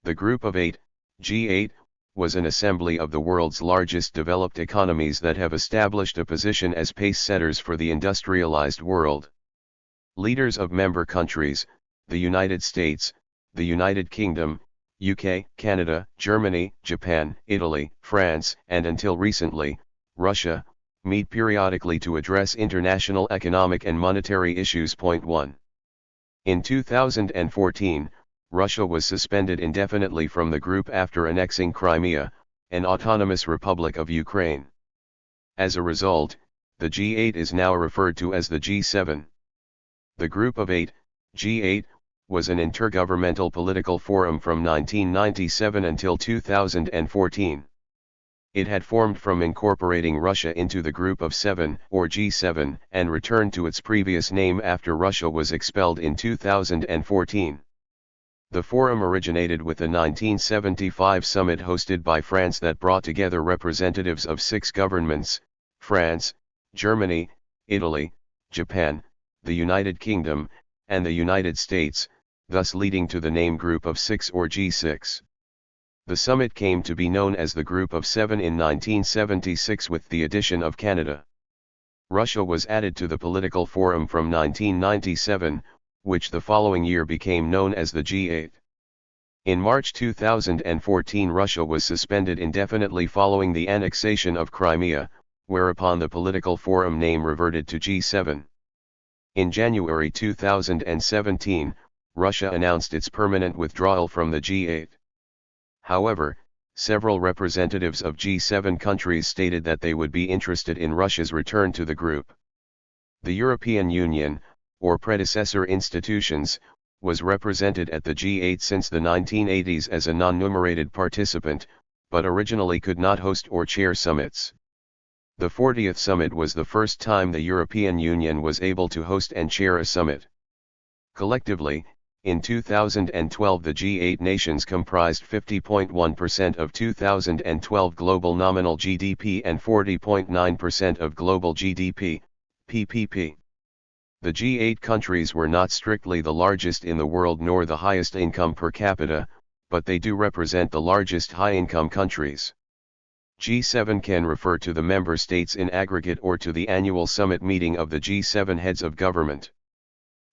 The Group of Eight, G8, was an assembly of the world's largest developed economies that have established a position as pace-setters for the industrialized world. Leaders of member countries, the United States, the United Kingdom, UK, Canada, Germany, Japan, Italy, France, and until recently, Russia, meet periodically to address international economic and monetary issues. Point 1. In 2014, Russia was suspended indefinitely from the group after annexing Crimea, an autonomous republic of Ukraine. As a result, the G8 is now referred to as the G7. The Group of Eight, G8, was an intergovernmental political forum from 1997 until 2014. It had formed from incorporating Russia into the Group of Seven, or G7, and returned to its previous name after Russia was expelled in 2014. The forum originated with a 1975 summit hosted by France that brought together representatives of 6 governments: France, Germany, Italy, Japan, the United Kingdom, and the United States, thus leading to the name Group of Six or G6. The summit came to be known as the Group of Seven in 1976 with the addition of Canada. Russia was added to the political forum from 1997, which the following year became known as the G8. In March 2014 Russia was suspended indefinitely following the annexation of Crimea, whereupon the political forum name reverted to G7. In January 2017, Russia announced its permanent withdrawal from the G8. However, several representatives of G7 countries stated that they would be interested in Russia's return to the group. The European Union, or predecessor institutions, was represented at the G8 since the 1980s as a non-numerated participant, but originally could not host or chair summits. The 40th summit was the first time the European Union was able to host and chair a summit. Collectively, in 2012 the G8 nations comprised 50.1% of 2012 global nominal GDP and 40.9% of global GDP, PPP. The G8 countries were not strictly the largest in the world nor the highest income per capita, but they do represent the largest high-income countries. G7 can refer to the member states in aggregate or to the annual summit meeting of the G7 heads of government.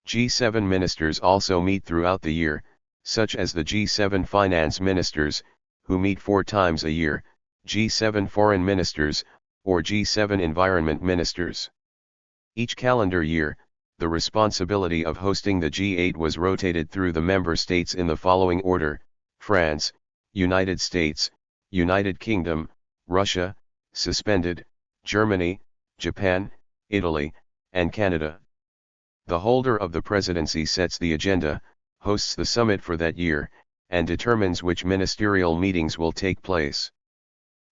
G7 ministers also meet throughout the year, such as the G7 finance ministers, who meet 4 times a year, G7 foreign ministers, or G7 environment ministers. Each calendar year, the responsibility of hosting the G8 was rotated through the member states in the following order: France, United States, United Kingdom, Russia, suspended, Germany, Japan, Italy, and Canada. The holder of the presidency sets the agenda, hosts the summit for that year, and determines which ministerial meetings will take place.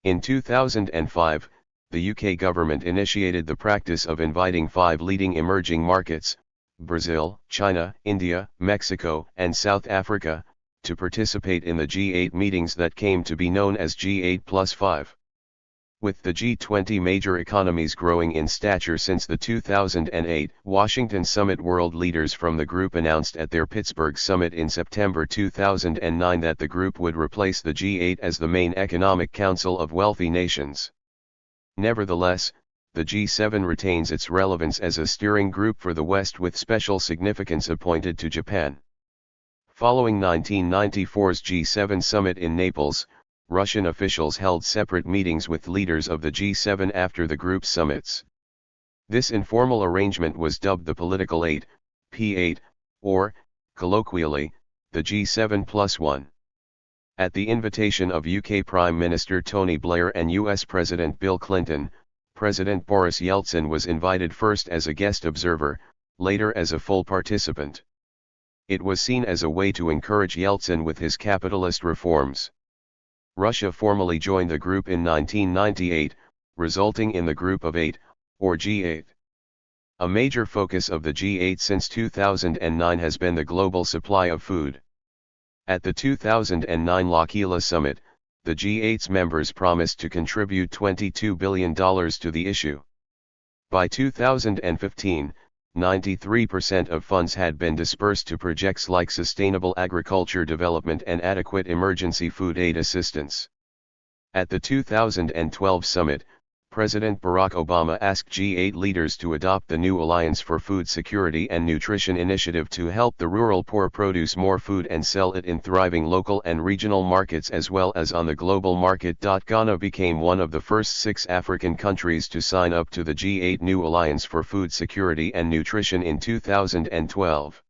In 2005, the UK government initiated the practice of inviting 5 leading emerging markets, Brazil, China, India, Mexico, and South Africa, to participate in the G8 meetings that came to be known as G8+5. With the G20 major economies growing in stature since the 2008 Washington summit, world leaders from the group announced at their Pittsburgh summit in September 2009 that the group would replace the G8 as the main economic council of wealthy nations. Nevertheless, the G7 retains its relevance as a steering group for the West, with special significance appointed to Japan. Following 1994's G7 summit in Naples, Russian officials held separate meetings with leaders of the G7 after the group's summits. This informal arrangement was dubbed the Political Eight, P8, or, colloquially, the G7+1. At the invitation of UK Prime Minister Tony Blair and US President Bill Clinton, President Boris Yeltsin was invited first as a guest observer, later as a full participant. It was seen as a way to encourage Yeltsin with his capitalist reforms. Russia formally joined the group in 1998, resulting in the Group of Eight, or G8. A major focus of the G8 since 2009 has been the global supply of food. At the 2009 L'Aquila summit, the G8's members promised to contribute $22 billion to the issue. By 2015, 93% of funds had been dispersed to projects like sustainable agriculture development and adequate emergency food aid assistance. At the 2012 summit, President Barack Obama asked G8 leaders to adopt the new Alliance for Food Security and Nutrition initiative to help the rural poor produce more food and sell it in thriving local and regional markets as well as on the global market. Ghana became one of the first 6 African countries to sign up to the G8 new Alliance for Food Security and Nutrition in 2012.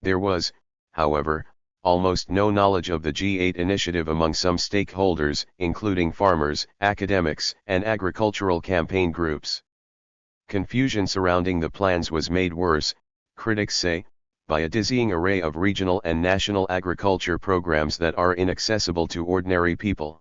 There was, however, almost no knowledge of the G8 initiative among some stakeholders, including farmers, academics, and agricultural campaign groups. Confusion surrounding the plans was made worse, critics say, by a dizzying array of regional and national agriculture programs that are inaccessible to ordinary people.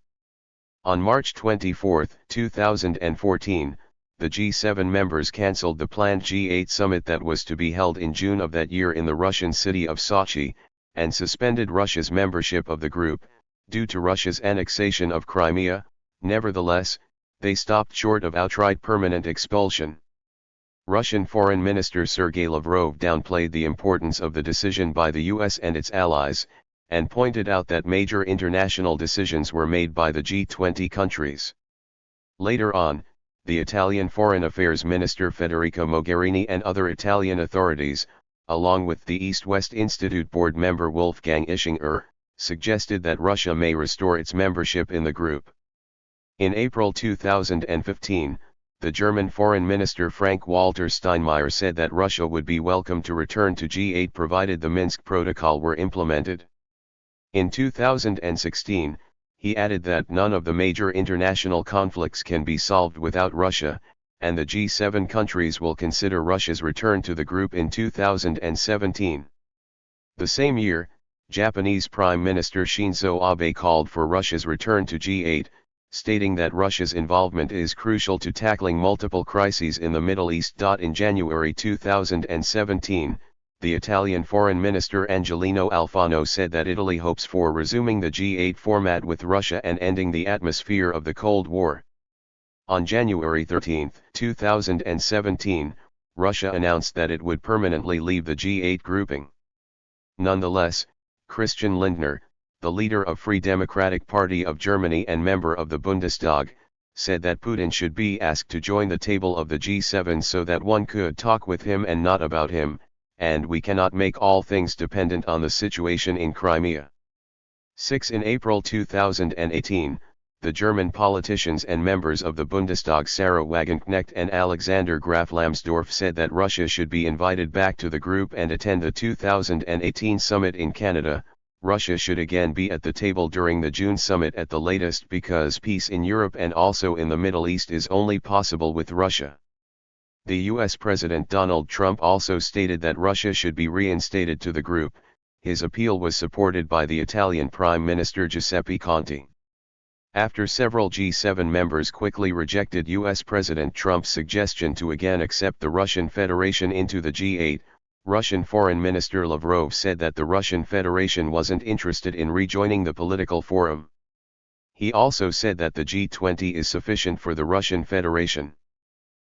On March 24, 2014, the G7 members cancelled the planned G8 summit that was to be held in June of that year in the Russian city of Sochi, and suspended Russia's membership of the group, due to Russia's annexation of Crimea. Nevertheless, they stopped short of outright permanent expulsion. Russian Foreign Minister Sergei Lavrov downplayed the importance of the decision by the US and its allies, and pointed out that major international decisions were made by the G20 countries. Later on, the Italian Foreign Affairs Minister Federica Mogherini and other Italian authorities, along with the East-West Institute board member Wolfgang Ischinger, suggested that Russia may restore its membership in the group. In April 2015, the German Foreign Minister Frank-Walter Steinmeier said that Russia would be welcome to return to G8 provided the Minsk Protocol were implemented. In 2016, he added that none of the major international conflicts can be solved without Russia, and the G7 countries will consider Russia's return to the group in 2017. The same year, Japanese Prime Minister Shinzo Abe called for Russia's return to G8, stating that Russia's involvement is crucial to tackling multiple crises in the Middle East. In January 2017, the Italian Foreign Minister Angelino Alfano said that Italy hopes for resuming the G8 format with Russia and ending the atmosphere of the Cold War. On January 13, 2017, Russia announced that it would permanently leave the G8 grouping. Nonetheless, Christian Lindner, the leader of Free Democratic Party of Germany and member of the Bundestag, said that Putin should be asked to join the table of the G7 so that one could talk with him and not about him, and we cannot make all things dependent on the situation in Crimea. 6 In April 2018, the German politicians and members of the Bundestag Sarah Wagenknecht and Alexander Graf Lambsdorff said that Russia should be invited back to the group and attend the 2018 summit in Canada. Russia should again be at the table during the June summit at the latest because peace in Europe and also in the Middle East is only possible with Russia. The US President Donald Trump also stated that Russia should be reinstated to the group. His appeal was supported by the Italian Prime Minister Giuseppe Conte. After several G7 members quickly rejected US President Trump's suggestion to again accept the Russian Federation into the G8, Russian Foreign Minister Lavrov said that the Russian Federation wasn't interested in rejoining the political forum. He also said that the G20 is sufficient for the Russian Federation.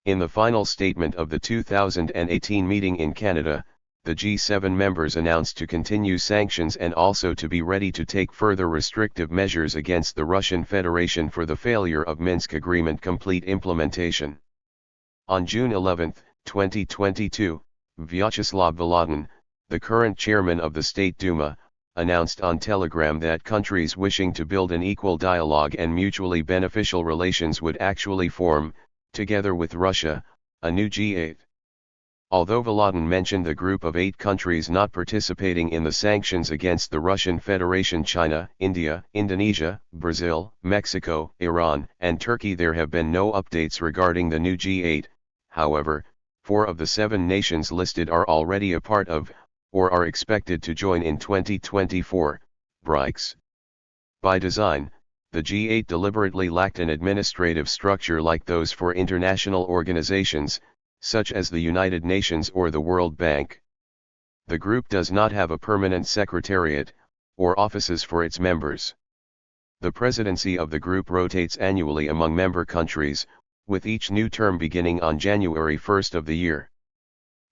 In the final statement of the 2018 meeting in Canada, the G7 members announced to continue sanctions and also to be ready to take further restrictive measures against the Russian Federation for the failure of Minsk Agreement complete implementation. On June 11, 2022, Vyacheslav Volodin, the current chairman of the State Duma, announced on Telegram that countries wishing to build an equal dialogue and mutually beneficial relations would actually form, together with Russia, a new G8. Although Volodin mentioned the group of 8 countries not participating in the sanctions against the Russian Federation, China, India, Indonesia, Brazil, Mexico, Iran, and Turkey, there have been no updates regarding the new G8. However, 4 of the 7 nations listed are already a part of, or are expected to join in 2024, BRICS. By design, the G8 deliberately lacked an administrative structure like those for international organizations, such as the United Nations or the World Bank. The group does not have a permanent secretariat, or offices for its members. The presidency of the group rotates annually among member countries, with each new term beginning on January 1 of the year.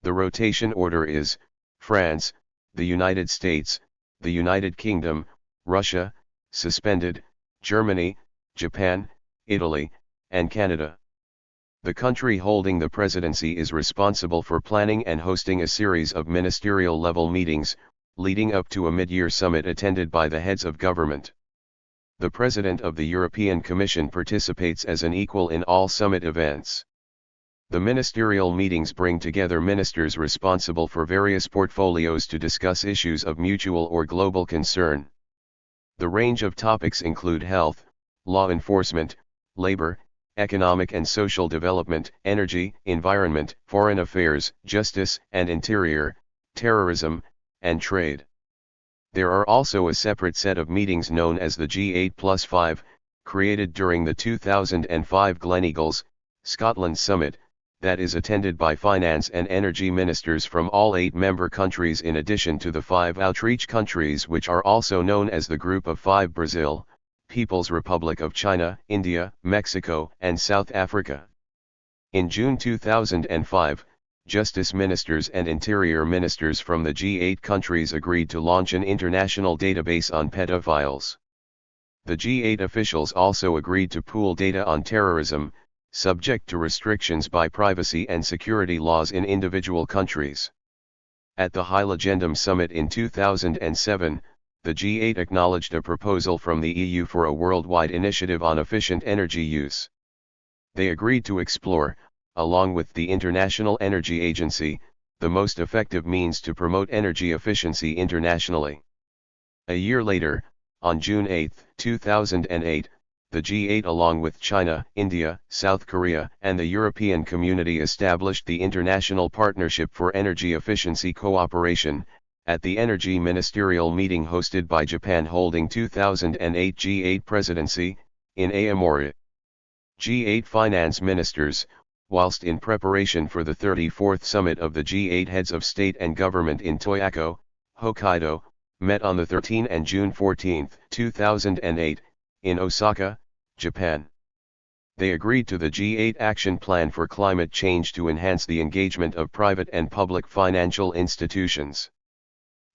The rotation order is: France, the United States, the United Kingdom, Russia, suspended, Germany, Japan, Italy, and Canada. The country holding the presidency is responsible for planning and hosting a series of ministerial-level meetings, leading up to a mid-year summit attended by the heads of government. The President of the European Commission participates as an equal in all summit events. The ministerial meetings bring together ministers responsible for various portfolios to discuss issues of mutual or global concern. The range of topics include health, law enforcement, labor, economic and social development, energy, environment, foreign affairs, justice and interior, terrorism, and trade. There are also a separate set of meetings known as the G8+5, created during the 2005 Gleneagles, Scotland Summit, that is attended by finance and energy ministers from all 8 member countries in addition to the 5 outreach countries which are also known as the Group of 5: Brazil, People's Republic of China, India, Mexico, and South Africa. In June 2005, Justice ministers and Interior ministers from the G8 countries agreed to launch an international database on pedophiles. The G8 officials also agreed to pool data on terrorism, subject to restrictions by privacy and security laws in individual countries. At the High Legendum Summit in 2007, the G8 acknowledged a proposal from the EU for a worldwide initiative on efficient energy use. They agreed to explore, along with the International Energy Agency, the most effective means to promote energy efficiency internationally. A year later, on June 8, 2008, the G8 along with China, India, South Korea and the European Community established the International Partnership for Energy Efficiency Cooperation, at the Energy Ministerial Meeting hosted by Japan holding 2008 G8 presidency, in Aomori. G8 finance ministers, whilst in preparation for the 34th summit of the G8 heads of state and government in Toyako, Hokkaido, met on the 13th and June 14, 2008, in Osaka, Japan. They agreed to the G8 Action Plan for Climate Change to enhance the engagement of private and public financial institutions.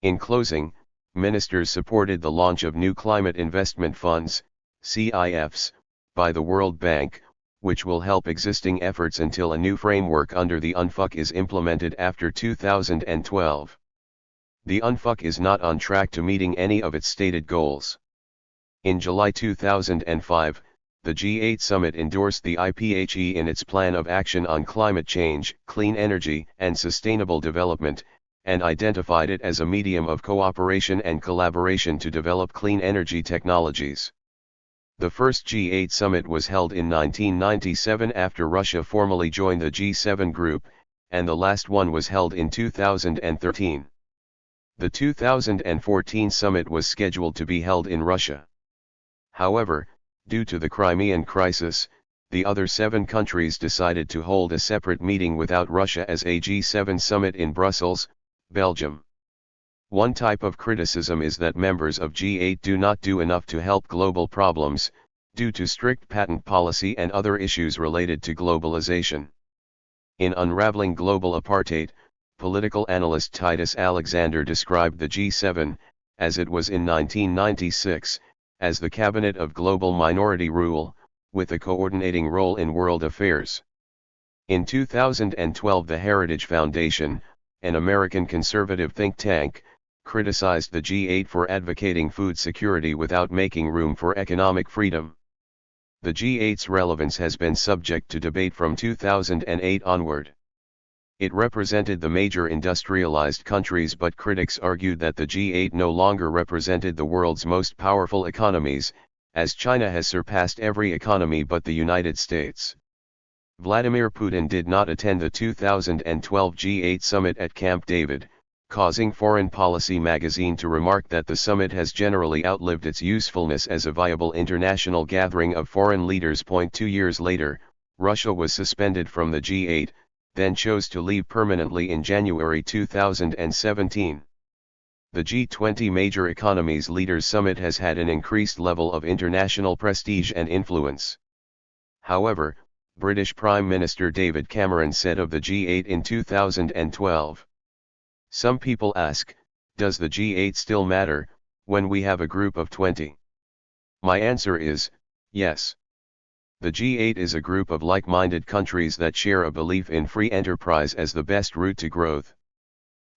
In closing, ministers supported the launch of new climate investment funds, CIFs, by the World Bank, which will help existing efforts until a new framework under the UNFUC is implemented after 2012. The UNFUC is not on track to meeting any of its stated goals. In July 2005, the G8 summit endorsed the IPHE in its plan of action on climate change, clean energy, and sustainable development, and identified it as a medium of cooperation and collaboration to develop clean energy technologies. The first G8 summit was held in 1997 after Russia formally joined the G7 group, and the last one was held in 2013. The 2014 summit was scheduled to be held in Russia. However, due to the Crimean crisis, the other 7 countries decided to hold a separate meeting without Russia as a G7 summit in Brussels, Belgium. One type of criticism is that members of G8 do not do enough to help global problems, due to strict patent policy and other issues related to globalization. In Unraveling Global Apartheid, political analyst Titus Alexander described the G7, as it was in 1996, as the cabinet of global minority rule, with a coordinating role in world affairs. In 2012, the Heritage Foundation, an American conservative think tank, criticized the G8 for advocating food security without making room for economic freedom. The G8's relevance has been subject to debate from 2008 onward. It represented the major industrialized countries, but critics argued that the G8 no longer represented the world's most powerful economies, as China has surpassed every economy but the United States. Vladimir Putin did not attend the 2012 G8 summit at Camp David, causing Foreign Policy magazine to remark that the summit has generally outlived its usefulness as a viable international gathering of foreign leaders. 2 years later, Russia was suspended from the G8, then chose to leave permanently in January 2017. The G20 Major Economies Leaders Summit has had an increased level of international prestige and influence. However, British Prime Minister David Cameron said of the G8 in 2012. Some people ask, does the G8 still matter, when we have a group of 20? My answer is, yes. The G8 is a group of like-minded countries that share a belief in free enterprise as the best route to growth.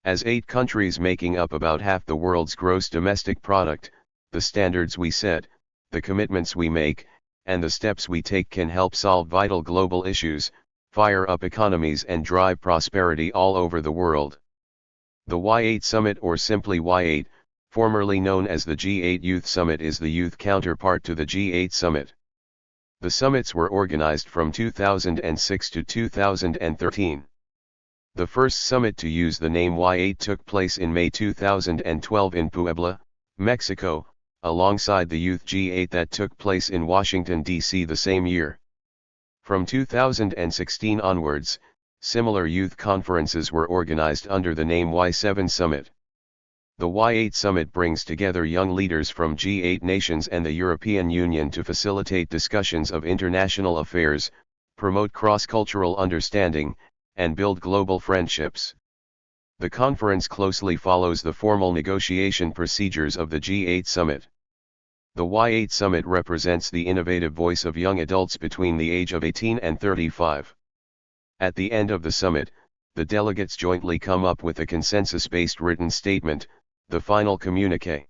As 8 countries making up about half the world's gross domestic product, the standards we set, the commitments we make, and the steps we take can help solve vital global issues, fire up economies and drive prosperity all over the world. The Y8 Summit, or simply Y8, formerly known as the G8 Youth Summit, is the youth counterpart to the G8 Summit. The summits were organized from 2006 to 2013. The first summit to use the name Y8 took place in May 2012 in Puebla, Mexico, alongside the Youth G8 that took place in Washington, D.C. the same year. From 2016 onwards, similar youth conferences were organized under the name Y7 Summit. The Y8 Summit brings together young leaders from G8 nations and the European Union to facilitate discussions of international affairs, promote cross-cultural understanding, and build global friendships. The conference closely follows the formal negotiation procedures of the G8 Summit. The Y8 Summit represents the innovative voice of young adults between the age of 18 and 35. At the end of the summit, the delegates jointly come up with a consensus-based written statement, the final communiqué.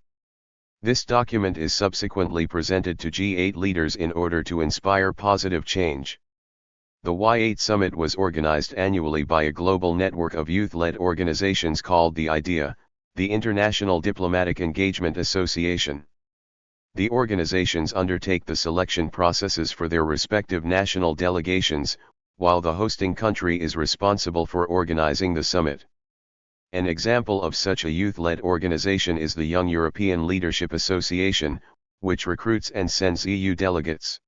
This document is subsequently presented to G8 leaders in order to inspire positive change. The Y8 Summit was organized annually by a global network of youth-led organizations called the IDEA, the International Diplomatic Engagement Association. The organizations undertake the selection processes for their respective national delegations, while the hosting country is responsible for organizing the summit. An example of such a youth-led organization is the Young European Leadership Association, which recruits and sends EU delegates.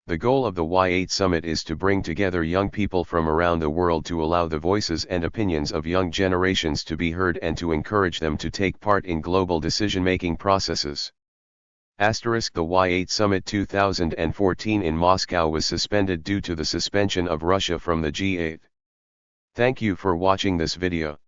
The goal of the Y8 Summit is to bring together young people from around the world to allow the voices and opinions of young generations to be heard and to encourage them to take part in global decision-making processes. The Y8 Summit 2014 in Moscow was suspended due to the suspension of Russia from the G8. Thank you for watching this video.